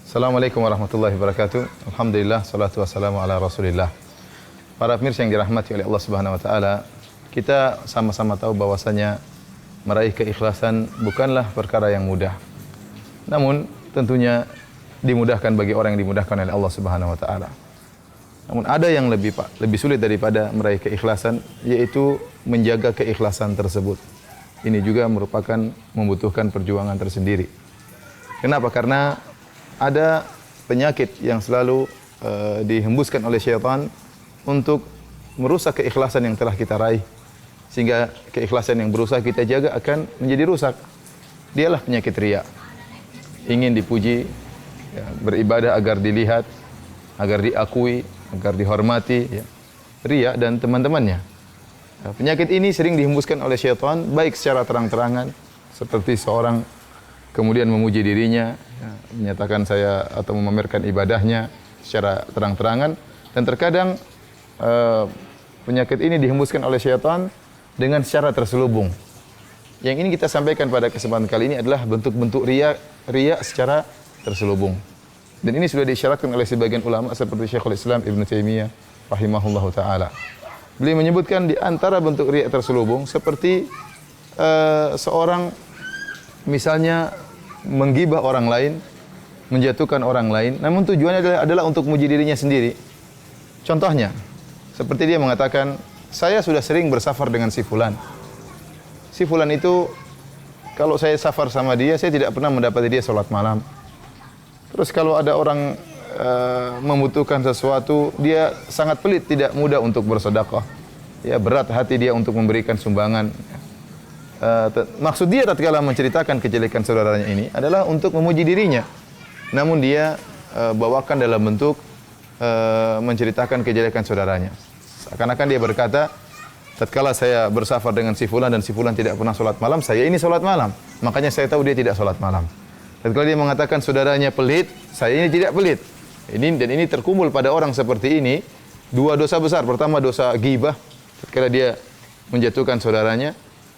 Assalamualaikum warahmatullahi wabarakatuh. Alhamdulillah, salatu wassalamu ala Rasulillah. Para pemirsa yang dirahmati oleh Allah Subhanahu wa taala, kita sama-sama tahu bahwasanya meraih keikhlasan bukanlah perkara yang mudah. Namun tentunya dimudahkan bagi orang yang dimudahkan oleh Allah Subhanahu wa taala. Namun ada yang lebih sulit daripada meraih keikhlasan, yaitu menjaga keikhlasan tersebut. Ini juga merupakan membutuhkan perjuangan tersendiri. Kenapa? Karena ada penyakit yang selalu dihembuskan oleh syaitan untuk merusak keikhlasan yang telah kita raih. Sehingga keikhlasan yang berusaha kita jaga akan menjadi rusak. Dialah penyakit riya. Ingin dipuji, ya, beribadah agar dilihat, agar diakui, agar dihormati. Ya. Riya dan teman-temannya. Ya, penyakit ini sering dihembuskan oleh syaitan, baik secara terang-terangan, seperti seorang kemudian memuji dirinya, ya, menyatakan saya atau memamerkan ibadahnya secara terang-terangan, dan terkadang penyakit ini dihembuskan oleh syaitan dengan secara terselubung. Yang ini kita sampaikan pada kesempatan kali ini adalah bentuk-bentuk riya secara terselubung. Dan ini sudah disyaratkan oleh sebagian ulama seperti Syekhul Islam Ibnu Taimiyah rahimahullahu taala. Beliau menyebutkan di antara bentuk riya terselubung seperti seorang misalnya menggibah orang lain, menjatuhkan orang lain, namun tujuannya adalah untuk memuji dirinya sendiri. Contohnya, seperti dia mengatakan, saya sudah sering bersafar dengan si fulan. Si fulan itu, kalau saya safar sama dia, saya tidak pernah mendapati dia sholat malam. Terus kalau ada orang membutuhkan sesuatu, dia sangat pelit, tidak mudah untuk bersedekah. Ya, berat hati dia untuk memberikan sumbangan. Maksud dia tatkala menceritakan kejelekan saudaranya ini adalah untuk memuji dirinya. Namun dia bawakan dalam bentuk menceritakan kejelekan saudaranya. Seakan-akan dia berkata, tatkala saya bersafar dengan si fulan dan si fulan tidak pernah sholat malam, saya ini sholat malam. Makanya saya tahu dia tidak sholat malam. Tatkala dia mengatakan saudaranya pelit, saya ini tidak pelit. Ini terkumpul pada orang seperti ini dua dosa besar. Pertama dosa ghibah, tatkala dia menjatuhkan saudaranya.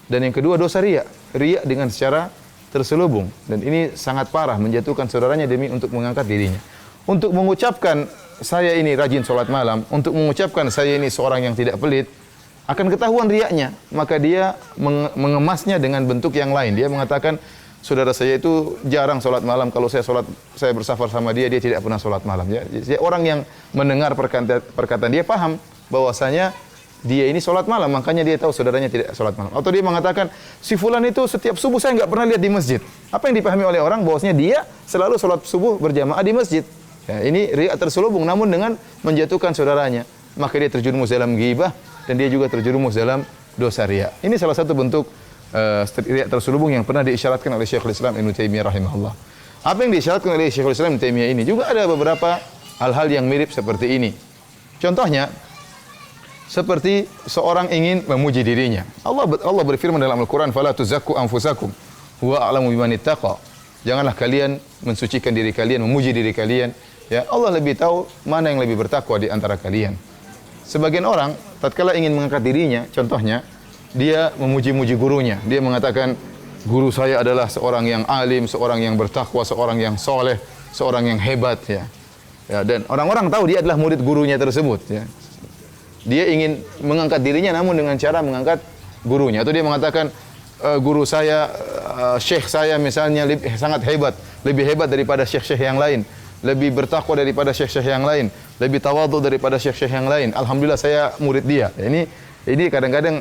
Dan yang kedua dosa riya dengan secara terselubung. Dan ini sangat parah, menjatuhkan saudaranya demi untuk mengangkat dirinya. Untuk mengucapkan saya ini rajin sholat malam, untuk mengucapkan saya ini seorang yang tidak pelit, akan ketahuan riyanya. Maka dia mengemasnya dengan bentuk yang lain. Dia mengatakan saudara saya itu jarang sholat malam. Kalau saya bersafar sama dia tidak pernah sholat malam. Ya. Jadi orang yang mendengar perkataan dia paham bahwasanya dia ini sholat malam, makanya dia tahu saudaranya tidak sholat malam. Atau dia mengatakan, si fulan itu setiap subuh saya nggak pernah lihat di masjid. Apa yang dipahami oleh orang bahwasanya dia selalu sholat subuh berjamaah di masjid. Ya, ini riya terselubung, namun dengan menjatuhkan saudaranya. Maka dia terjerumus dalam ghibah, dan dia juga terjerumus dalam dosa riya. Ini salah satu bentuk riya terselubung yang pernah diisyaratkan oleh Syekhul Islam Ibnu Taimiyah rahimahullah. Apa yang diisyaratkan oleh Syekhul Islam Ibnu Taimiyah ini juga ada beberapa hal-hal yang mirip seperti ini. Contohnya, seperti seorang ingin memuji dirinya. Allah berfirman dalam Al-Quran, "Fala tuzakku anfusakum, huwa a'lamu biman ittaqa." Janganlah kalian mensucikan diri kalian, memuji diri kalian. Ya, Allah lebih tahu mana yang lebih bertakwa di antara kalian. Sebagian orang tatkala ingin mengangkat dirinya, contohnya dia memuji-muji gurunya. Dia mengatakan, "Guru saya adalah seorang yang alim, seorang yang bertakwa, seorang yang soleh, seorang yang hebat." Ya. Ya, dan orang-orang tahu dia adalah murid gurunya tersebut. Ya. Dia ingin mengangkat dirinya namun dengan cara mengangkat gurunya. Atau dia mengatakan guru saya, syekh saya misalnya sangat hebat, lebih hebat daripada syekh-syekh yang lain, lebih bertakwa daripada syekh-syekh yang lain, lebih tawadhu daripada syekh-syekh yang lain. Alhamdulillah saya murid dia. Ini kadang-kadang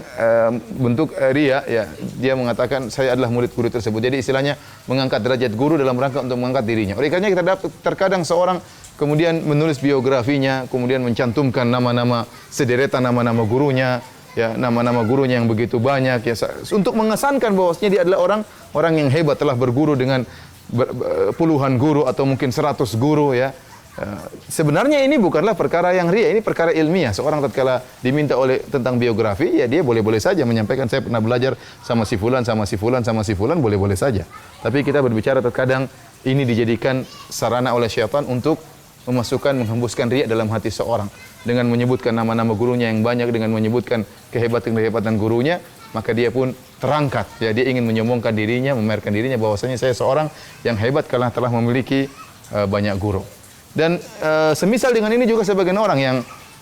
bentuk riya, ya. Dia mengatakan saya adalah murid guru tersebut. Jadi istilahnya mengangkat derajat guru dalam rangka untuk mengangkat dirinya. Oleh karena kita dapat terkadang seorang kemudian menulis biografinya, kemudian mencantumkan nama-nama sederetan nama-nama gurunya, ya, nama-nama gurunya yang begitu banyak, ya, untuk mengesankan bahwasanya dia adalah orang yang hebat, telah berguru dengan puluhan guru atau mungkin 100 guru, ya. Sebenarnya ini bukanlah perkara yang riya, ini perkara ilmiah. Seorang tatkala diminta tentang biografi, ya dia boleh-boleh saja menyampaikan saya pernah belajar sama si fulan, sama si fulan, sama si fulan, boleh-boleh saja. Tapi kita berbicara terkadang ini dijadikan sarana oleh syaitan untuk menghembuskan riya dalam hati seorang dengan menyebutkan nama-nama gurunya yang banyak, dengan menyebutkan kehebatan gurunya, maka dia pun terangkat. Ya, dia ingin menyombongkan dirinya, memamerkan dirinya bahwasanya saya seorang yang hebat karena telah memiliki banyak guru. Dan semisal dengan ini juga sebagian orang yang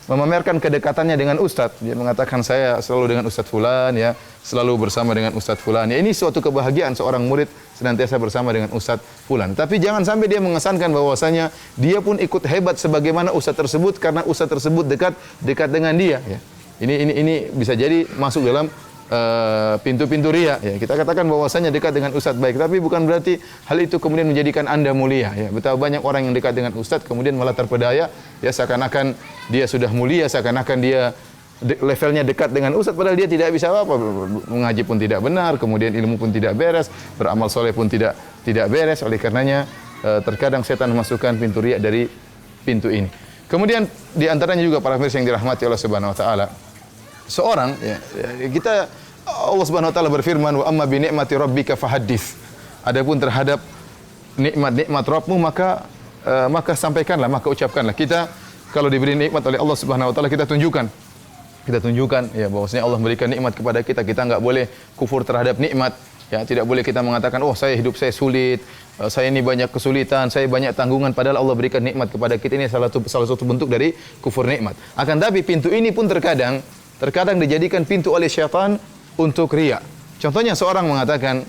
memamerkan kedekatannya dengan ustadz. Dia mengatakan saya selalu dengan ustadz fulan, ya, selalu bersama dengan ustadz fulan. Ya, ini suatu kebahagiaan seorang murid senantiasa bersama dengan ustadz fulan. Tapi jangan sampai dia mengesankan bahwasanya dia pun ikut hebat sebagaimana ustadz tersebut karena ustadz tersebut dekat dengan dia. Ya. Ini bisa jadi masuk dalam pintu-pintu riya. Ya, kita katakan bahwasanya dekat dengan ustadz baik, tapi bukan berarti hal itu kemudian menjadikan Anda mulia. Ya, betapa banyak orang yang dekat dengan ustadz kemudian malah terpedaya, ya, seakan-akan dia sudah mulia, seakan-akan dia levelnya dekat dengan ustadz, padahal dia tidak bisa apa-apa. Mengaji pun tidak benar, kemudian ilmu pun tidak beres, beramal soleh pun tidak beres. Oleh karenanya terkadang setan memasukkan pintu riya dari pintu ini. Kemudian di antaranya juga para pemirsa yang dirahmati Allah Subhanahu wa taala. Seorang, ya, kita, Allah Subhanahu wa taala berfirman, wa amma bi ni'mati rabbika fahaddits. Adapun terhadap nikmat Rabbmu maka sampaikanlah, maka ucapkanlah. Kita kalau diberi nikmat oleh Allah Subhanahu wa taala kita tunjukkan. Kita tunjukkan, ya, bahwasanya Allah memberikan nikmat kepada kita. Kita enggak boleh kufur terhadap nikmat. Ya, tidak boleh kita mengatakan, oh, hidup saya sulit, saya ini banyak kesulitan, saya banyak tanggungan, padahal Allah berikan nikmat kepada kita. Ini salah satu bentuk dari kufur nikmat. Akan tapi pintu ini pun terkadang dijadikan pintu oleh syaitan untuk riya. Contohnya seorang mengatakan,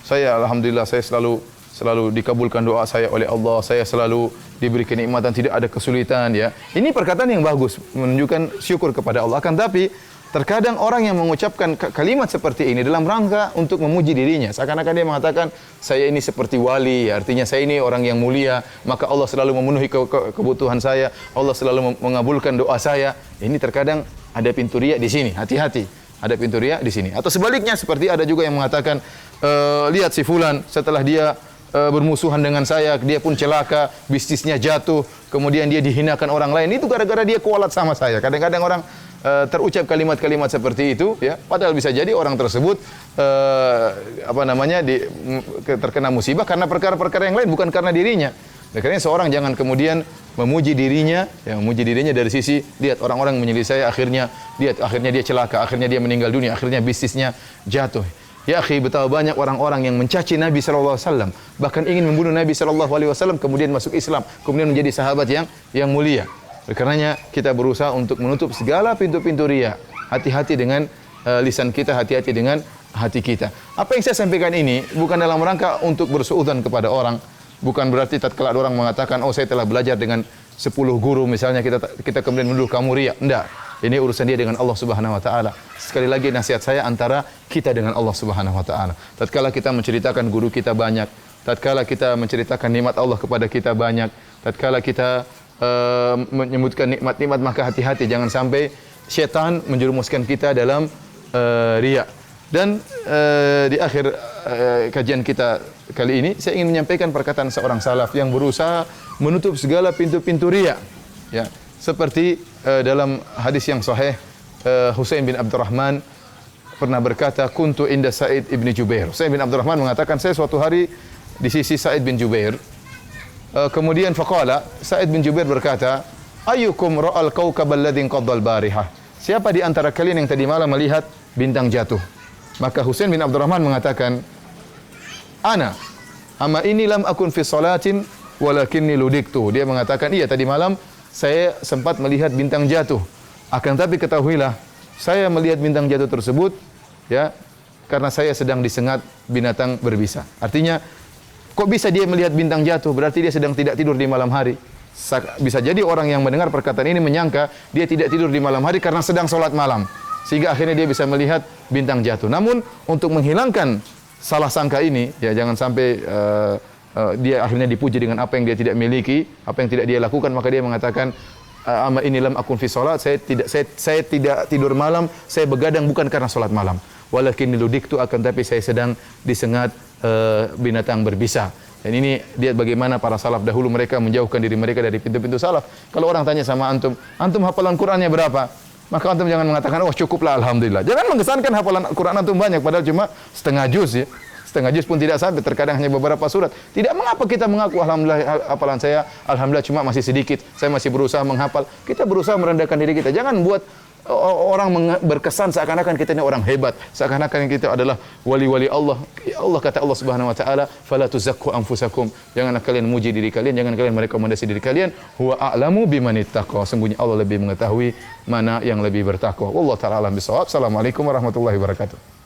saya alhamdulillah saya selalu dikabulkan doa saya oleh Allah, saya selalu diberi kenikmatan, tidak ada kesulitan, ya. Ini perkataan yang bagus, menunjukkan syukur kepada Allah. Akan tapi terkadang orang yang mengucapkan kalimat seperti ini dalam rangka untuk memuji dirinya, seakan-akan dia mengatakan saya ini seperti wali, artinya saya ini orang yang mulia, maka Allah selalu memenuhi kebutuhan saya, Allah selalu mengabulkan doa saya. Ini terkadang ada pintu riya di sini, hati-hati. Ada pintu riya di sini. Atau sebaliknya, seperti ada juga yang mengatakan, lihat si fulan setelah dia bermusuhan dengan saya, dia pun celaka, bisnisnya jatuh, kemudian dia dihinakan orang lain. Itu gara-gara dia kualat sama saya. Kadang-kadang orang terucap kalimat-kalimat seperti itu, ya, padahal bisa jadi orang tersebut terkena musibah karena perkara-perkara yang lain, bukan karena dirinya. Karena seorang jangan kemudian memuji dirinya, ya, memuji dirinya dari sisi lihat orang-orang menyelisih saya, akhirnya dia celaka, akhirnya dia meninggal dunia, akhirnya bisnisnya jatuh. Ya akhi, betapa banyak orang-orang yang mencaci Nabi sallallahu alaihi wasallam, bahkan ingin membunuh Nabi sallallahu alaihi wasallam, kemudian masuk Islam, kemudian menjadi sahabat yang mulia. Karenanya kita berusaha untuk menutup segala pintu-pintu riya. Hati-hati dengan lisan kita, hati-hati dengan hati kita. Apa yang saya sampaikan ini bukan dalam rangka untuk bersuudzon kepada orang. Bukan berarti tatkala orang mengatakan, oh saya telah belajar dengan 10 guru misalnya, kita kemudian menuduh kamu riya. Enggak. Ini urusan dia dengan Allah Subhanahu wa taala. Sekali lagi nasihat saya antara kita dengan Allah Subhanahu wa taala. Tatkala kita menceritakan guru kita banyak, tatkala kita menceritakan nikmat Allah kepada kita banyak, tatkala kita menyebutkan nikmat-nikmat, maka hati-hati jangan sampai syaitan menjerumuskan kita dalam riya. Dan di akhir kajian kita kali ini saya ingin menyampaikan perkataan seorang salaf yang berusaha menutup segala pintu-pintu riya. Ya, seperti dalam hadis yang sahih, Husain bin Abdurrahman pernah berkata, kuntu inda Sa'id ibn Jubair. Husain bin Abdurrahman mengatakan, saya suatu hari di sisi Sa'id bin Jubair. Kemudian faqala, Sa'id bin Jubair berkata, ayyukum ra'al kawkab alladhi qadda al-barihah. Siapa di antara kalian yang tadi malam melihat bintang jatuh? Maka Husain bin Abdurrahman mengatakan, ana, amma ini lam akun fi salatin walakinni ludiktu. Dia mengatakan, iya tadi malam saya sempat melihat bintang jatuh. Akan tapi ketahuilah, saya melihat bintang jatuh tersebut, ya, karena saya sedang disengat binatang berbisa. Artinya, kok bisa dia melihat bintang jatuh? Berarti dia sedang tidak tidur di malam hari. Bisa jadi orang yang mendengar perkataan ini menyangka dia tidak tidur di malam hari karena sedang sholat malam, sehingga akhirnya dia bisa melihat bintang jatuh. Namun untuk menghilangkan salah sangka ini, ya, jangan sampai dia akhirnya dipuji dengan apa yang dia tidak miliki, apa yang tidak dia lakukan, maka dia mengatakan, amma ini lam akun fi salat, saya tidak tidur malam, saya begadang bukan karena salat malam. Walakin ludiktu, akan tapi saya sedang disengat binatang berbisa. Dan ini lihat bagaimana para salaf dahulu mereka menjauhkan diri mereka dari pintu-pintu salaf. Kalau orang tanya sama antum hafalan Qur'annya berapa? Maka antum jangan mengatakan, oh cukuplah alhamdulillah. Jangan mengesankan hafalan Quran antum banyak, padahal cuma setengah juz, ya. Setengah juz pun tidak sampai, terkadang hanya beberapa surat. Tidak mengapa kita mengaku alhamdulillah hafalan saya, alhamdulillah cuma masih sedikit, saya masih berusaha menghafal. Kita berusaha merendahkan diri kita. Jangan buat orang berkesan seakan-akan kita ini orang hebat, seakan-akan kita adalah wali-wali Allah. Ya Allah, kata Allah Subhanahu wa taala, "Fala tuzakku anfusakum." Janganlah kalian memuji diri kalian, jangan kalian merekomendasi diri kalian. Huwa a'lamu bimanittaqwa. Sungguhnya Allah lebih mengetahui mana yang lebih bertakwa. Wallahu taala alam bisawab. Assalamualaikum warahmatullahi wabarakatuh.